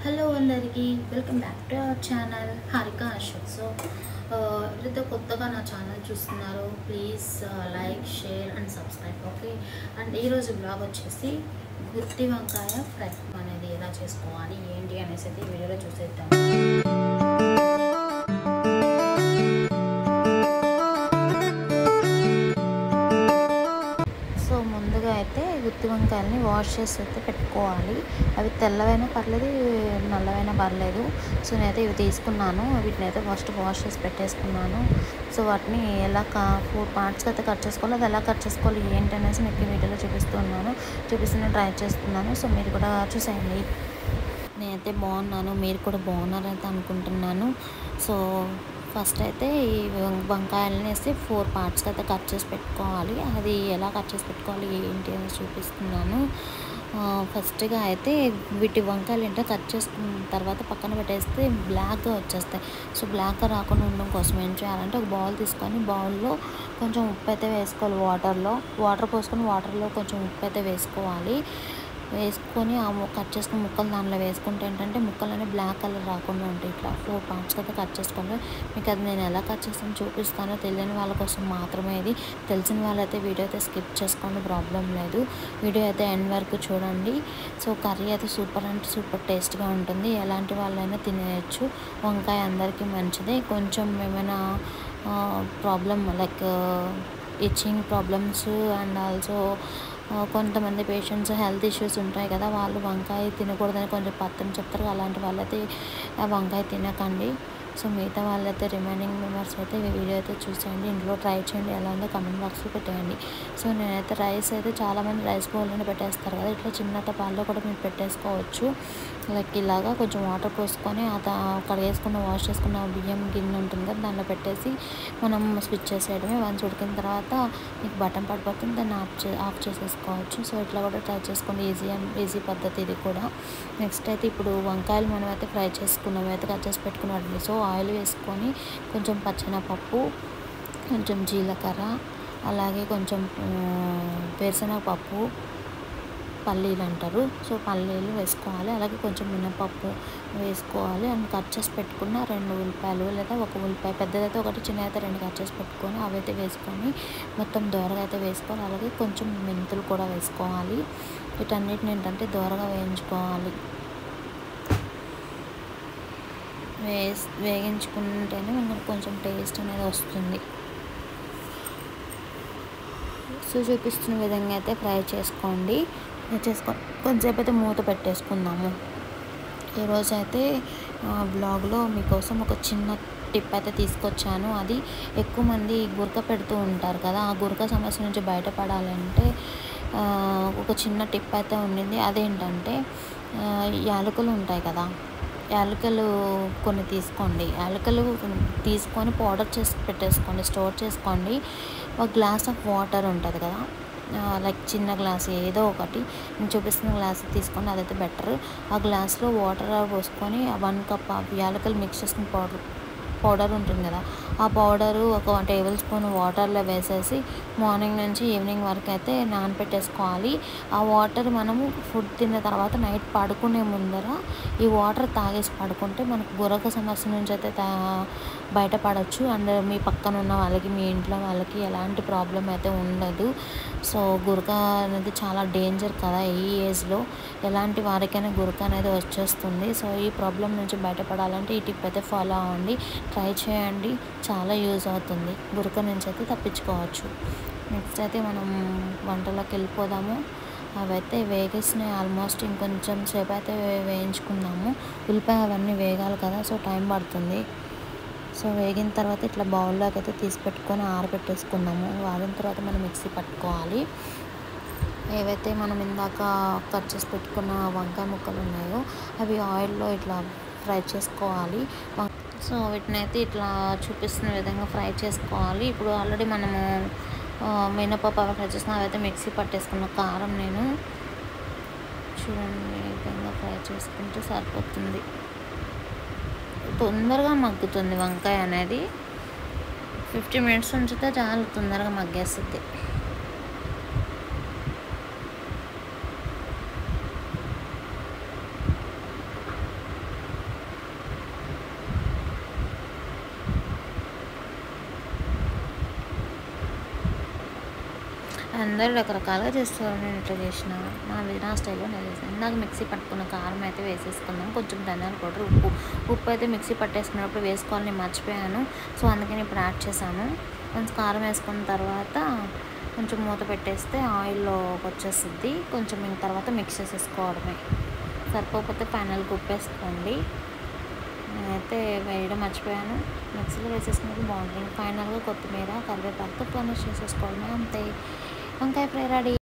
Hello అందరికీ welcome back to our channel Harika Ashok. So ఎవరైతే కొత్తగా నా ఛానల్ చూస్తున్నారో please like share and subscribe. Okay, and ఈరోజు బ్లాగ్ వచ్చేసి గుత్తి వంకాయ ఫ్రై అనేది ఎలా చేసుకోవాలి ఏంటి అనేసి అయితే ఈ వీడియోలో చూసేద్దాం. సో ముందుగా అయితే గుత్తి వంకాయలని వాష్ చేసి అయితే పెట్టుకోవాలి. అవి తెల్లవైనా పర్లేదు, నల్లవైనా పర్లేదు. సో నేనైతే ఇవి తీసుకున్నాను, వీటిని అయితే ఫస్ట్ వాష్ చేసి పెట్టేసుకున్నాను. సో వాటిని ఎలా 4 పార్ట్స్కి అయితే కట్ చేసుకోవాలి, అది ఎలా కట్ చేసుకోవాలి ఏంటి అనేసి మీకు వీడియోలో చూపిస్తూనే ట్రై చేస్తున్నాను. సో మీరు కూడా చూసేయండి. నేనైతే బాగున్నాను, మీరు కూడా బాగున్నారైతే అనుకుంటున్నాను. సో ఫస్ట్ అయితే ఈ వంకాయలని వేసి 4 పార్ట్స్కి అయితే కట్ చేసి పెట్టుకోవాలి. అది ఎలా కట్ చేసి పెట్టుకోవాలి ఏంటి అని చూపిస్తున్నాను. ఫస్ట్గా అయితే వీటి వంకాయలు ఏంటో కట్ చేసుకున్న తర్వాత పక్కన పెట్టేస్తే బ్లాక్గా వచ్చేస్తాయి. సో బ్లాక్గా రాకుండా ఉండడం కోసం ఏం చేయాలంటే ఒక బౌల్ తీసుకొని బౌల్లో కొంచెం ఉప్పు అయితే వేసుకోవాలి. వాటర్ పోసుకొని వాటర్లో కొంచెం ఉప్పు అయితే వేసుకోవాలి. వేసుకొని ఆ కట్ చేసుకుని ముక్కలు దానిలో వేసుకుంటే ఏంటంటే ముక్కలు అనేవి బ్లాక్ కలర్ రాకుండా ఉంటాయి. ఇట్లా 4 పార్ట్స్కి అయితే కట్ చేసుకోవాలి. మీకు అది నేను ఎలా కట్ చేస్తాను చూపిస్తాను. తెలియని వాళ్ళ కోసం మాత్రమే ఇది. తెలిసిన వాళ్ళైతే వీడియో అయితే స్కిప్ చేసుకోండి, ప్రాబ్లం లేదు. వీడియో అయితే ఎండ్ వరకు చూడండి. సో కర్రీ అయితే సూపర్ అంటే సూపర్ టేస్ట్గా ఉంటుంది. ఎలాంటి వాళ్ళైనా తినేయచ్చు. వంకాయ అందరికీ మంచిదే. కొంచెం ఏమైనా problem like itching problems and also కొంతమంది పేషెంట్స్ హెల్త్ ఇష్యూస్ ఉంటాయి కదా, వాళ్ళు వంకాయ తినకూడదని కొంచెం పత్రం చెప్తారు. అలాంటి వాళ్ళైతే వంకాయ తినకండి. సో మిగతా వాళ్ళైతే రిమైనింగ్ మెంబర్స్ అయితే వీడియో అయితే చూసేయండి, ఇంట్లో ట్రై చేయండి. ఎలా ఉందో కమెంట్ బాక్స్లో పెట్టేయండి. సో నేనైతే రైస్ అయితే చాలామంది రైస్ బౌల్లోనే పెట్టేస్తారు కదా, ఇట్లా చిన్న టపాల్లో కూడా మీరు పెట్టేసుకోవచ్చు. లైక్ ఇలాగా కొంచెం వాటర్ పోసుకొని వాష్ చేసుకున్న బియ్యం గిన్నె ఉంటుంది కదా, దానిలో పెట్టేసి మనం స్విచ్ చేసేయడమే. వన్స్ ఉడికిన తర్వాత మీకు బటన్ పడిపోతుంది, దాన్ని ఆఫ్ చేసేసుకోవచ్చు. సో ఇట్లా కూడా ట్రై చేసుకోండి, ఈజీ పద్ధతి ఇది కూడా. నెక్స్ట్ అయితే ఇప్పుడు వంకాయలు మనం అయితే ఫ్రై చేసుకున్నాం, అయితే కట్ చేసి పెట్టుకున్నాం. సో ఆయిల్ వేసుకొని కొంచెం పచ్చెనపప్పు, కొంచెం జీలకర్ర, అలాగే కొంచెం వేరుశనగపప్పు, పల్లీలు అంటారు. సో పల్లీలు వేసుకోవాలి. అలాగే కొంచెం మినపప్పు వేసుకోవాలి. అండ్ కట్ చేసి పెట్టుకున్న 2 ఉల్లిపాయలు లేదా 1 ఉల్లిపాయ, పెద్దదైతే 1, చిన్నదైతే 2 కట్ చేసి పెట్టుకొని అవైతే వేసుకొని మొత్తం దోరగా అయితే వేసుకోవాలి. అలాగే కొంచెం మెంతులు కూడా వేసుకోవాలి. వీటన్నిటిని ఏంటంటే దోరగా వేయించుకోవాలి. వేగించుకుంటేనే మనకు కొంచెం టేస్ట్ అనేది వస్తుంది. సో చూపిస్తున్న విధంగా అయితే ఫ్రై చేసుకోండి. కొంచెంసేపు అయితే మూత పెట్టేసుకుందాము. ఈరోజు అయితే బ్లాగ్లో మీకోసం ఒక చిన్న టిప్ అయితే తీసుకొచ్చాను. అది ఎక్కువ మంది గురక పెడుతూ ఉంటారు కదా, ఆ గురక సమస్య నుంచి బయటపడాలంటే ఒక చిన్న టిప్ అయితే ఉండింది. అదేంటంటే యాలకులు ఉంటాయి కదా, యాలకులు కొన్ని తీసుకోండి. యాలకులు తీసుకొని పౌడర్ చేసి పెట్టేసుకోండి, స్టోర్ చేసుకోండి. ఒక గ్లాస్ ఆఫ్ వాటర్ ఉంటుంది కదా, లైక్ చిన్న గ్లాస్ ఏదో ఒకటి, నేను చూపిస్తున్న గ్లాస్ తీసుకొని అదైతే బెటర్. ఆ గ్లాస్లో వాటర్ పోసుకొని 1 కప్ యాలకులు మిక్స్ చేసుకుని పౌడర్ ఉంటుంది కదా, ఆ పౌడరు ఒక 1 టేబుల్ స్పూన్ వాటర్లో వేసేసి మార్నింగ్ నుంచి ఈవినింగ్ వరకు అయితే నానబెట్టేసుకోవాలి. ఆ వాటర్ మనము ఫుడ్ తిన్న తర్వాత నైట్ పడుకునే ముందర ఈ వాటర్ తాగేసి పడుకుంటే మనకు గురక సమస్య నుంచి అయితే బయటపడవచ్చు. అండ్ మీ పక్కన ఉన్న వాళ్ళకి, మీ ఇంట్లో వాళ్ళకి ఎలాంటి ప్రాబ్లం అయితే ఉండదు. సో గురక అనేది చాలా డేంజర్ కదా, ఈ ఏజ్లో ఎలాంటి వారికైనా గురక అనేది వచ్చేస్తుంది. సో ఈ ప్రాబ్లం నుంచి బయటపడాలంటే ఈ టిప్ అయితే ఫాలో అవ్వండి, ట్రై చేయండి, చాలా యూజ్ అవుతుంది. గురక నుంచి అయితే తప్పించుకోవచ్చు. నెక్స్ట్ అయితే మనం వంటలోకి వెళ్ళిపోదాము. అవైతే వేగేసినాయి ఆల్మోస్ట్, ఇంకొంచెం సేపు అయితే వేయించుకుందాము. ఉల్లిపాయ అవన్నీ వేగాలి కదా, సో టైం పడుతుంది. సో వేగిన తర్వాత ఇట్లా బౌల్లోకి అయితే తీసి పెట్టుకొని ఆరబెట్టేసుకుందాము. వాడిన తర్వాత మనం మిక్సీ పట్టుకోవాలి. ఏవైతే మనం ఇందాక కట్ చేసి పెట్టుకున్న వంకాయ ముక్కలు ఉన్నాయో అవి ఆయిల్లో ఇట్లా ఫ్రై చేసుకోవాలి. సో వీటిని అయితే ఇట్లా చూపిస్తున్న విధంగా ఫ్రై చేసుకోవాలి. ఇప్పుడు ఆల్రెడీ మనము మినపప్పు అవి ఫ్రై చేసిన అవైతే మిక్సీ పట్టేసుకున్న కారం నేను చూడండి ఈ విధంగా ఫ్రై చేసుకుంటే సరిపోతుంది. తొందరగా మగ్గుతుంది వంకాయ అనేది. 50 మినిట్స్ ఉంచితే చాలా తొందరగా మగ్గేస్తుంది. అందరూ రకరకాలుగా చేస్తారు. నేను ఇట్లా చేసిన నా స్టైల్లో నేను చేసాను. ఇందాక మిక్సీ పట్టుకున్న కారం అయితే వేసేసుకుందాం. కొంచెం ధనియాల పౌడర్, ఉప్పు అయితే మిక్సీ పట్టేసుకున్నప్పుడు వేసుకోవాలని మర్చిపోయాను. సో అందుకని ఇప్పుడు యాడ్ చేశాను. కొంచెం కారం వేసుకున్న తర్వాత కొంచెం మూత పెట్టేస్తే ఆయిల్లోకి వచ్చేస్తుంది. కొంచెం ఇంక తర్వాత మిక్స్ చేసేసుకోవడమే. సరిపోకపోతే ఫైనల్గా ఉప్పు వేసుకోండి. నేనైతే వేయడం మర్చిపోయాను. మిక్సీలో వేసేసుకున్నప్పుడు బాగుంటుంది. ఫైనల్గా కొత్తిమీర, కరివేపాకుతో ఫినిష్ చేసేసుకోవడమే, అంతే. వంకాయ ఫ్రై రెడీ.